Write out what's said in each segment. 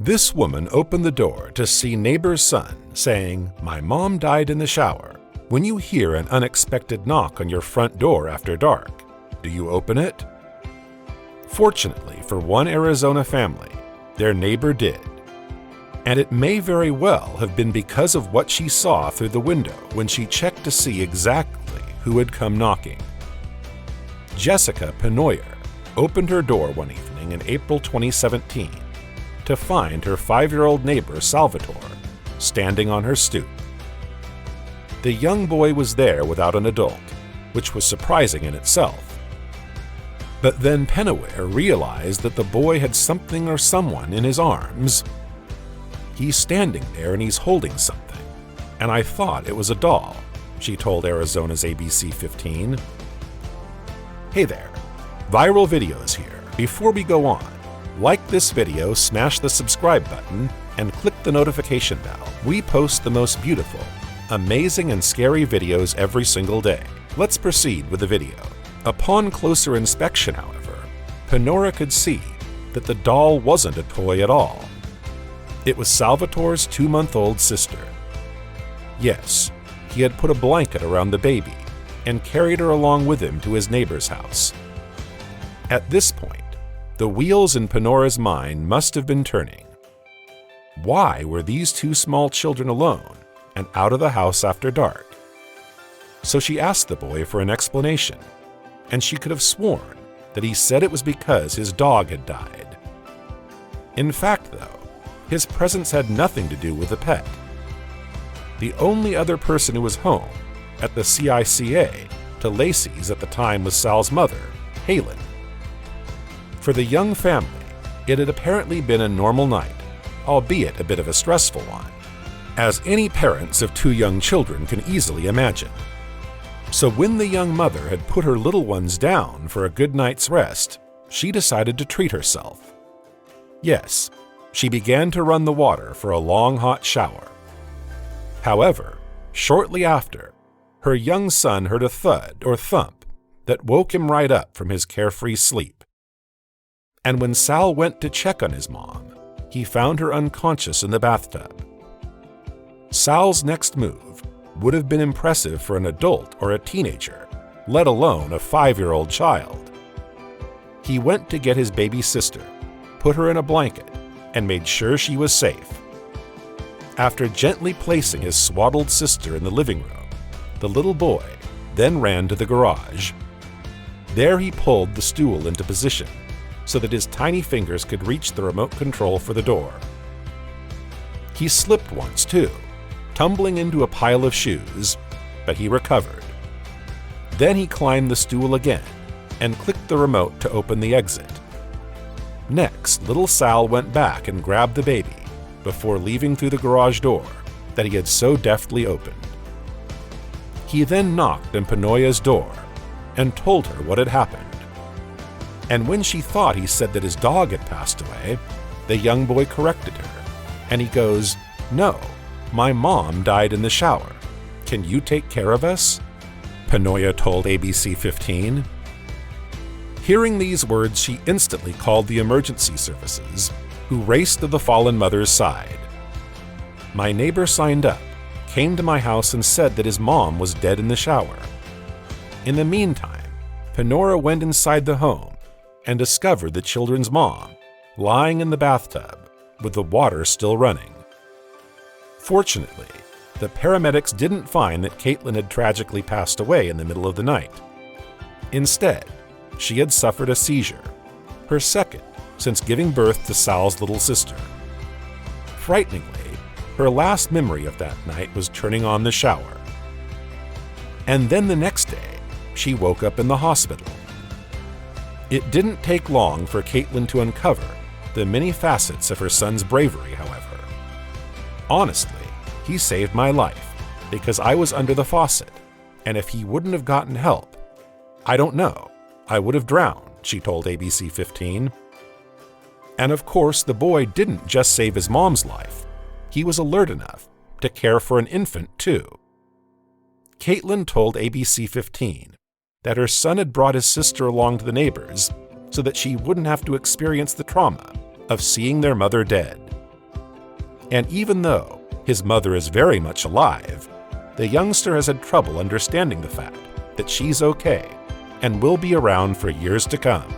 This woman opened the door to see neighbor's son saying, "My mom died in the shower," when you hear an unexpected knock on your front door after dark. Do you open it? Fortunately for one Arizona family, their neighbor did. And it may very well have been because of what she saw through the window when she checked to see exactly who had come knocking. Jessica Penoyer opened her door one evening in April 2017 to find her 5-year-old neighbor Salvatore standing on her stoop. The young boy was there without an adult, which was surprising in itself. But then Penoyer realized that the boy had something or someone in his arms. "He's standing there and he's holding something, and I thought it was a doll," she told Arizona's ABC 15. Hey there, Viral Videos here. Before we go on, like this video, smash the subscribe button, and click the notification bell. We post the most beautiful, amazing, and scary videos every single day. Let's proceed with the video. Upon closer inspection, however, Penoyer could see that the doll wasn't a toy at all. It was Salvatore's 2-month-old sister. Yes, he had put a blanket around the baby and carried her along with him to his neighbor's house. At this point, the wheels in Penoyer's mind must have been turning. Why were these two small children alone and out of the house after dark? So she asked the boy for an explanation, and she could have sworn that he said it was because his dog had died. In fact, though, his presence had nothing to do with the pet. The only other person who was home at the CICA to Lacey's at the time was Sal's mother, Halen. For the young family, it had apparently been a normal night, albeit a bit of a stressful one, as any parents of 2 young children can easily imagine. So when the young mother had put her little ones down for a good night's rest, she decided to treat herself. Yes, she began to run the water for a long hot shower. However, shortly after, her young son heard a thud or thump that woke him right up from his carefree sleep. And when Sal went to check on his mom, he found her unconscious in the bathtub. Sal's next move would have been impressive for an adult or a teenager, let alone a 5-year-old child. He went to get his baby sister, put her in a blanket, and made sure she was safe. After gently placing his swaddled sister in the living room, the little boy then ran to the garage. There he pulled the stool into position so that his tiny fingers could reach the remote control for the door. He slipped once too, tumbling into a pile of shoes, but he recovered. Then he climbed the stool again and clicked the remote to open the exit. Next, little Sal went back and grabbed the baby before leaving through the garage door that he had so deftly opened. He then knocked on Penoyer's door and told her what had happened. And when she thought he said that his dog had passed away, the young boy corrected her, and he goes, "No, my mom died in the shower. Can you take care of us?" Penoyer told ABC 15. Hearing these words, she instantly called the emergency services, who raced to the fallen mother's side. My neighbor signed up, came to my house and said that his mom was dead in the shower. In the meantime, Penoyer went inside the home and discovered the children's mom lying in the bathtub with the water still running. Fortunately, the paramedics didn't find that Caitlin had tragically passed away in the middle of the night. Instead, she had suffered a seizure, her second since giving birth to Sal's little sister. Frighteningly, her last memory of that night was turning on the shower. And then the next day, she woke up in the hospital. It didn't take long for Caitlin to uncover the many facets of her son's bravery, however. Honestly, he saved my life because I was under the faucet, and if he wouldn't have gotten help, I don't know, I would have drowned, she told ABC 15. And of course, the boy didn't just save his mom's life. He was alert enough to care for an infant, too. Caitlin told ABC 15 that her son had brought his sister along to the neighbors so that she wouldn't have to experience the trauma of seeing their mother dead. And even though his mother is very much alive, the youngster has had trouble understanding the fact that she's okay and will be around for years to come.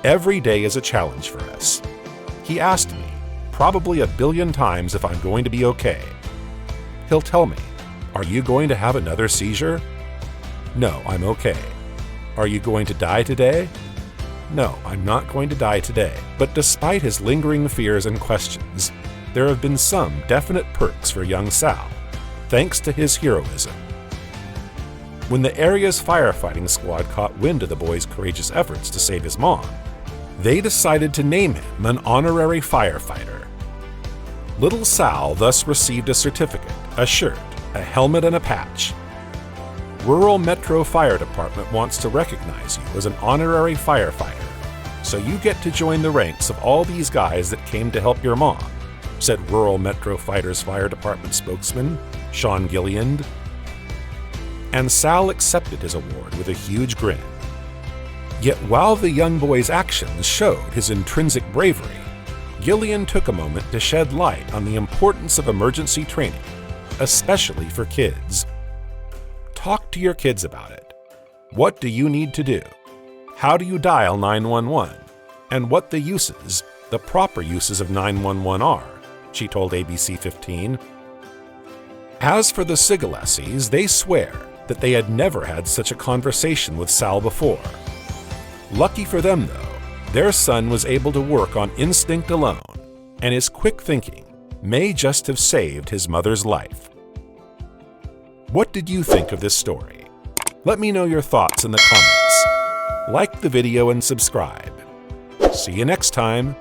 Every day is a challenge for us. He asked me, probably 1 billion times, if I'm going to be okay. He'll tell me, "Are you going to have another seizure?" "No, I'm okay." "Are you going to die today?" "No, I'm not going to die today." But despite his lingering fears and questions, there have been some definite perks for young Sal, thanks to his heroism. When the area's firefighting squad caught wind of the boy's courageous efforts to save his mom, they decided to name him an honorary firefighter. Little Sal thus received a certificate, a shirt, a helmet, and a patch. Rural Metro Fire Department wants to recognize you as an honorary firefighter, so you get to join the ranks of all these guys that came to help your mom, said Rural Metro Fire Department spokesman Sean Gilliand. And Sal accepted his award with a huge grin. Yet while the young boy's actions showed his intrinsic bravery, Gillian took a moment to shed light on the importance of emergency training, especially for kids. Talk to your kids about it. What do you need to do? How do you dial 911? And what the proper uses of 911 are, she told ABC 15. As for the Sigaleses, they swear that they had never had such a conversation with Sal before. Lucky for them, though, their son was able to work on instinct alone, and his quick thinking may just have saved his mother's life. What did you think of this story? Let me know your thoughts in the comments. Like the video and subscribe. See you next time.